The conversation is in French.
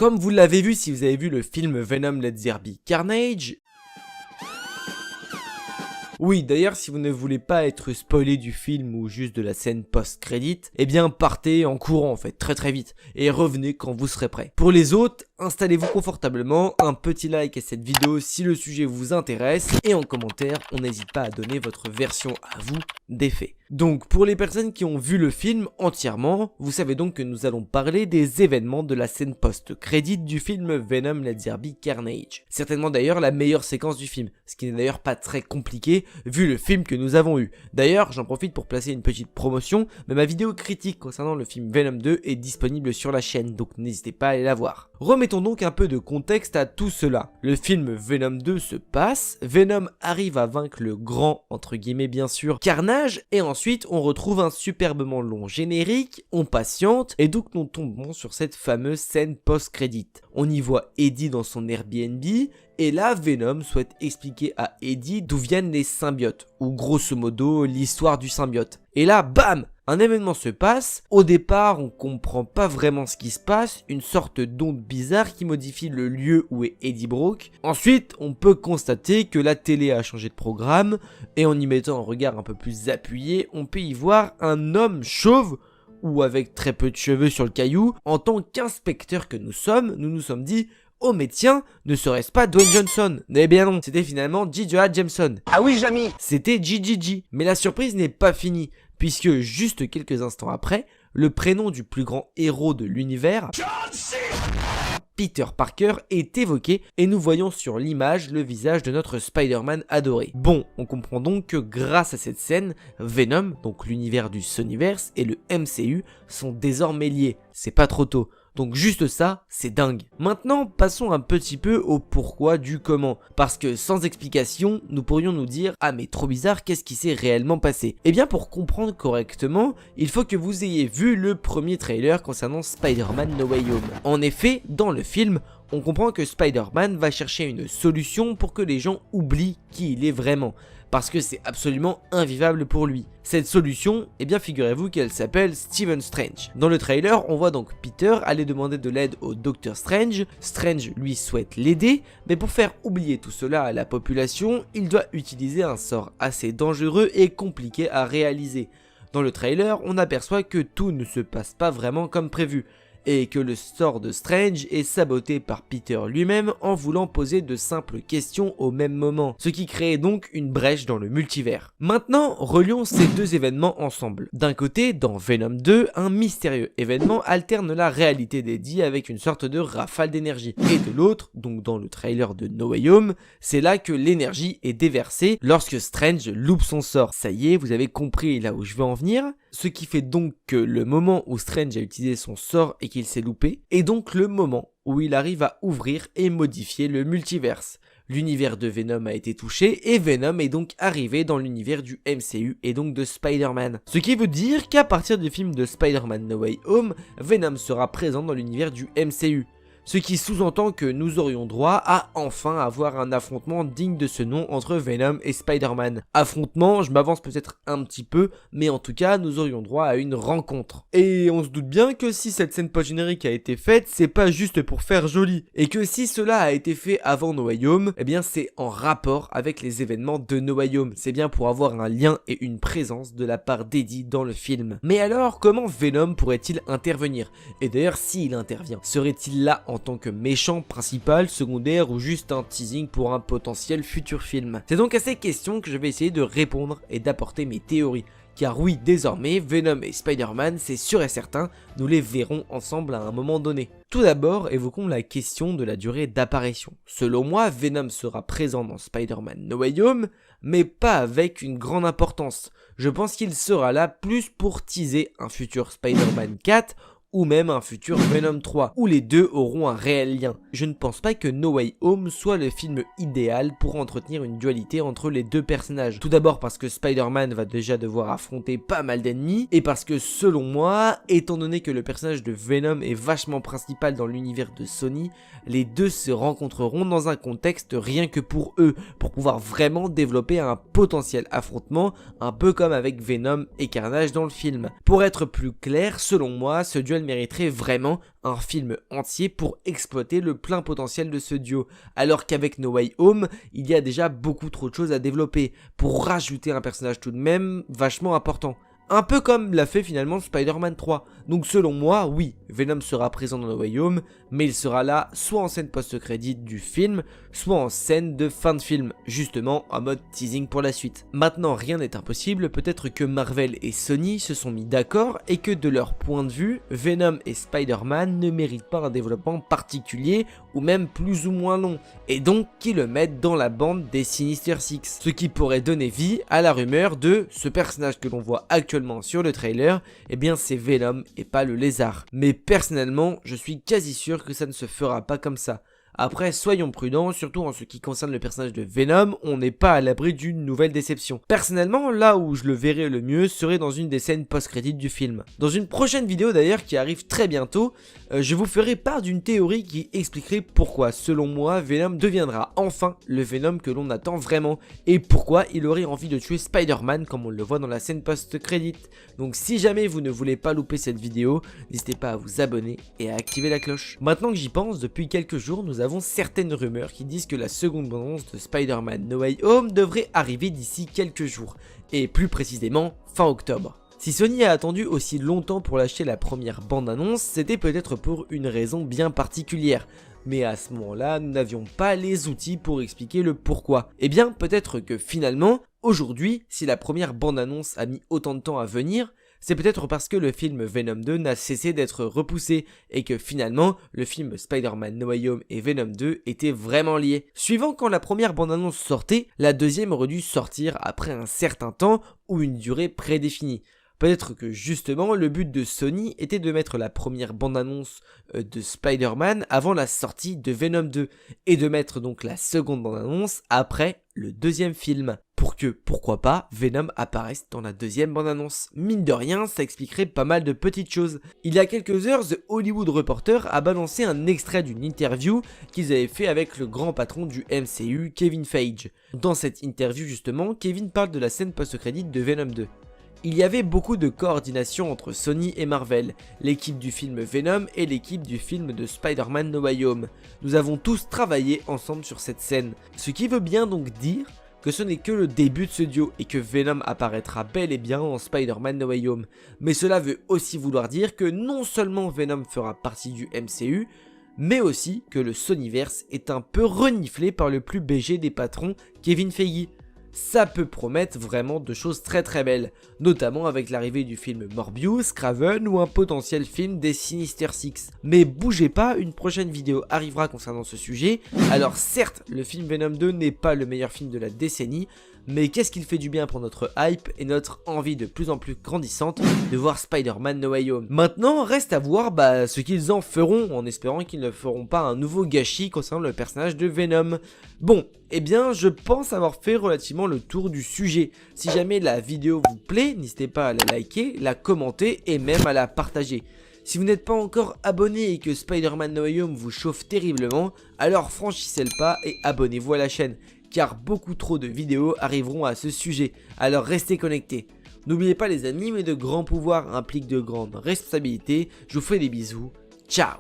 Comme vous l'avez vu si vous avez vu le film Venom Let There Be Carnage. Oui, d'ailleurs, si vous ne voulez pas être spoilé du film ou juste de la scène post-crédit, eh bien partez en courant en fait, très vite, et revenez quand vous serez prêt. Pour les autres, installez-vous confortablement, un petit like à cette vidéo si le sujet vous intéresse, et en commentaire, on n'hésite pas à donner votre version à vous des faits. Donc pour les personnes qui ont vu le film entièrement, vous savez donc que nous allons parler des événements de la scène post-crédit du film Venom Let There Be Carnage. Certainement d'ailleurs la meilleure séquence du film, ce qui n'est d'ailleurs pas très compliqué vu le film que nous avons eu. D'ailleurs j'en profite pour placer une petite promotion, mais ma vidéo critique concernant le film Venom 2 est disponible sur la chaîne, donc n'hésitez pas à aller la voir. Remettons donc un peu de contexte à tout cela. Le film Venom 2 se passe, Venom arrive à vaincre le grand, entre guillemets bien sûr, Carnage, et ensuite on retrouve un superbement long générique, on patiente, et donc nous tombons sur cette fameuse scène post-crédit. On y voit Eddie dans son Airbnb, et là Venom souhaite expliquer à Eddie d'où viennent les symbiotes, ou grosso modo l'histoire du symbiote. Et là, bam! Un événement se passe, au départ on comprend pas vraiment ce qui se passe, une sorte d'onde bizarre qui modifie le lieu où est Eddie Brock. Ensuite on peut constater que la télé a changé de programme, et en y mettant un regard un peu plus appuyé, on peut y voir un homme chauve, ou avec très peu de cheveux sur le caillou. En tant qu'inspecteur que nous nous sommes dit: oh mais tiens, ne serait-ce pas Dwayne Johnson? Eh bien non, c'était finalement J. Jonah Jameson. Ah oui, Jamy! C'était JJJ. Mais la surprise n'est pas finie, puisque juste quelques instants après, le prénom du plus grand héros de l'univers, Peter Parker, est évoqué, et nous voyons sur l'image le visage de notre Spider-Man adoré. Bon, on comprend donc que grâce à cette scène, Venom, donc l'univers du Sonyverse, et le MCU sont désormais liés. C'est pas trop tôt. Donc juste ça, c'est dingue. Maintenant, passons un petit peu au pourquoi du comment. Parce que sans explication, nous pourrions nous dire: ah mais trop bizarre, qu'est-ce qui s'est réellement passé? Eh bien pour comprendre correctement, il faut que vous ayez vu le premier trailer concernant Spider-Man No Way Home. En effet, dans le film, on comprend que Spider-Man va chercher une solution pour que les gens oublient qui il est vraiment, parce que c'est absolument invivable pour lui. Cette solution, eh bien figurez-vous qu'elle s'appelle Stephen Strange. Dans le trailer, on voit donc Peter aller demander de l'aide au Docteur Strange. Strange lui souhaite l'aider, mais pour faire oublier tout cela à la population, il doit utiliser un sort assez dangereux et compliqué à réaliser. Dans le trailer, on aperçoit que tout ne se passe pas vraiment comme prévu, et que le sort de Strange est saboté par Peter lui-même en voulant poser de simples questions au même moment, ce qui crée donc une brèche dans le multivers. Maintenant, relions ces deux événements ensemble. D'un côté, dans Venom 2, un mystérieux événement alterne la réalité d'Eddie avec une sorte de rafale d'énergie, et de l'autre, donc dans le trailer de No Way Home, c'est là que l'énergie est déversée lorsque Strange loupe son sort. Ça y est, vous avez compris là où je veux en venir. Ce qui fait donc que le moment où Strange a utilisé son sort et qu'il s'est loupé est donc le moment où il arrive à ouvrir et modifier le multiverse. L'univers de Venom a été touché et Venom est donc arrivé dans l'univers du MCU et donc de Spider-Man. Ce qui veut dire qu'à partir du film de Spider-Man No Way Home, Venom sera présent dans l'univers du MCU. Ce qui sous-entend que nous aurions droit à enfin avoir un affrontement digne de ce nom entre Venom et Spider-Man. Affrontement, je m'avance peut-être un petit peu, mais en tout cas, nous aurions droit à une rencontre. Et on se doute bien que si cette scène post-générique a été faite, c'est pas juste pour faire joli. Et que si cela a été fait avant No Way Home, eh bien c'est en rapport avec les événements de No Way Home. C'est bien pour avoir un lien et une présence de la part d'Eddie dans le film. Mais alors, comment Venom pourrait-il intervenir? Et d'ailleurs, s'il intervient, serait-il là en tant que méchant principal, secondaire ou juste un teasing pour un potentiel futur film? C'est donc à ces questions que je vais essayer de répondre et d'apporter mes théories. Car oui, désormais, Venom et Spider-Man, c'est sûr et certain, nous les verrons ensemble à un moment donné. Tout d'abord, évoquons la question de la durée d'apparition. Selon moi, Venom sera présent dans Spider-Man No Way Home, mais pas avec une grande importance. Je pense qu'il sera là plus pour teaser un futur Spider-Man 4 ou même un futur Venom 3, où les deux auront un réel lien. Je ne pense pas que No Way Home soit le film idéal pour entretenir une dualité entre les deux personnages. Tout d'abord parce que Spider-Man va déjà devoir affronter pas mal d'ennemis, et parce que selon moi, étant donné que le personnage de Venom est vachement principal dans l'univers de Sony, les deux se rencontreront dans un contexte rien que pour eux, pour pouvoir vraiment développer un potentiel affrontement, un peu comme avec Venom et Carnage dans le film. Pour être plus clair, selon moi, ce duel Spider-Man mériterait vraiment un film entier pour exploiter le plein potentiel de ce duo, alors qu'avec No Way Home, il y a déjà beaucoup trop de choses à développer pour rajouter un personnage tout de même vachement important. Un peu comme l'a fait finalement Spider-Man 3. Donc selon moi, oui, Venom sera présent dans No Way Home, mais il sera là soit en scène post-crédit du film, soit en scène de fin de film, justement en mode teasing pour la suite. Maintenant, rien n'est impossible, peut-être que Marvel et Sony se sont mis d'accord et que de leur point de vue, Venom et Spider-Man ne méritent pas un développement particulier ou même plus ou moins long, et donc qu'ils le mettent dans la bande des Sinister Six, ce qui pourrait donner vie à la rumeur de ce personnage que l'on voit actuellement sur le trailer, eh bien c'est Venom et pas le lézard. Mais personnellement, je suis quasi sûr que ça ne se fera pas comme ça. Après, soyons prudents, surtout en ce qui concerne le personnage de Venom, on n'est pas à l'abri d'une nouvelle déception. Personnellement, là où je le verrais le mieux serait dans une des scènes post-crédit du film. Dans une prochaine vidéo d'ailleurs qui arrive très bientôt, je vous ferai part d'une théorie qui expliquerait pourquoi, selon moi, Venom deviendra enfin le Venom que l'on attend vraiment, et pourquoi il aurait envie de tuer Spider-Man comme on le voit dans la scène post-crédit. Donc si jamais vous ne voulez pas louper cette vidéo, n'hésitez pas à vous abonner et à activer la cloche. Maintenant que j'y pense, depuis quelques jours, nous avons certaines rumeurs qui disent que la seconde bande-annonce de Spider-Man No Way Home devrait arriver d'ici quelques jours, et plus précisément fin octobre. Si Sony a attendu aussi longtemps pour lâcher la première bande-annonce, c'était peut-être pour une raison bien particulière. Mais à ce moment-là, nous n'avions pas les outils pour expliquer le pourquoi. Eh bien, peut-être que finalement, aujourd'hui, si la première bande-annonce a mis autant de temps à venir, c'est peut-être parce que le film Venom 2 n'a cessé d'être repoussé et que finalement, le film Spider-Man No Way Home et Venom 2 étaient vraiment liés. Suivant quand la première bande-annonce sortait, la deuxième aurait dû sortir après un certain temps ou une durée prédéfinie. Peut-être que justement le but de Sony était de mettre la première bande-annonce de Spider-Man avant la sortie de Venom 2 et de mettre donc la seconde bande-annonce après le deuxième film pour que, pourquoi pas, Venom apparaisse dans la deuxième bande-annonce. Mine de rien, ça expliquerait pas mal de petites choses. Il y a quelques heures, The Hollywood Reporter a balancé un extrait d'une interview qu'ils avaient fait avec le grand patron du MCU, Kevin Feige. Dans cette interview justement, Kevin parle de la scène post-crédit de Venom 2. Il y avait beaucoup de coordination entre Sony et Marvel, l'équipe du film Venom et l'équipe du film de Spider-Man No Way Home. Nous avons tous travaillé ensemble sur cette scène, ce qui veut bien donc dire que ce n'est que le début de ce duo et que Venom apparaîtra bel et bien en Spider-Man No Way Home. Mais cela veut aussi vouloir dire que non seulement Venom fera partie du MCU, mais aussi que le Sonyverse est un peu reniflé par le plus BG des patrons, Kevin Feige. Ça peut promettre vraiment de choses très très belles, notamment avec l'arrivée du film Morbius, Kraven ou un potentiel film des Sinister Six. Mais bougez pas, une prochaine vidéo arrivera concernant ce sujet. Alors certes, le film Venom 2 n'est pas le meilleur film de la décennie, mais qu'est-ce qu'il fait du bien pour notre hype et notre envie de plus en plus grandissante de voir Spider-Man No Way Home. Maintenant, reste à voir ce qu'ils en feront, en espérant qu'ils ne feront pas un nouveau gâchis concernant le personnage de Venom. Bon, eh bien, je pense avoir fait relativement le tour du sujet. Si jamais la vidéo vous plaît, n'hésitez pas à la liker, la commenter et même à la partager. Si vous n'êtes pas encore abonné et que Spider-Man No Way Home vous chauffe terriblement, alors franchissez le pas et abonnez-vous à la chaîne, car beaucoup trop de vidéos arriveront à ce sujet, alors restez connectés. N'oubliez pas les amis, mais de grands pouvoirs impliquent de grandes responsabilités. Je vous fais des bisous, ciao.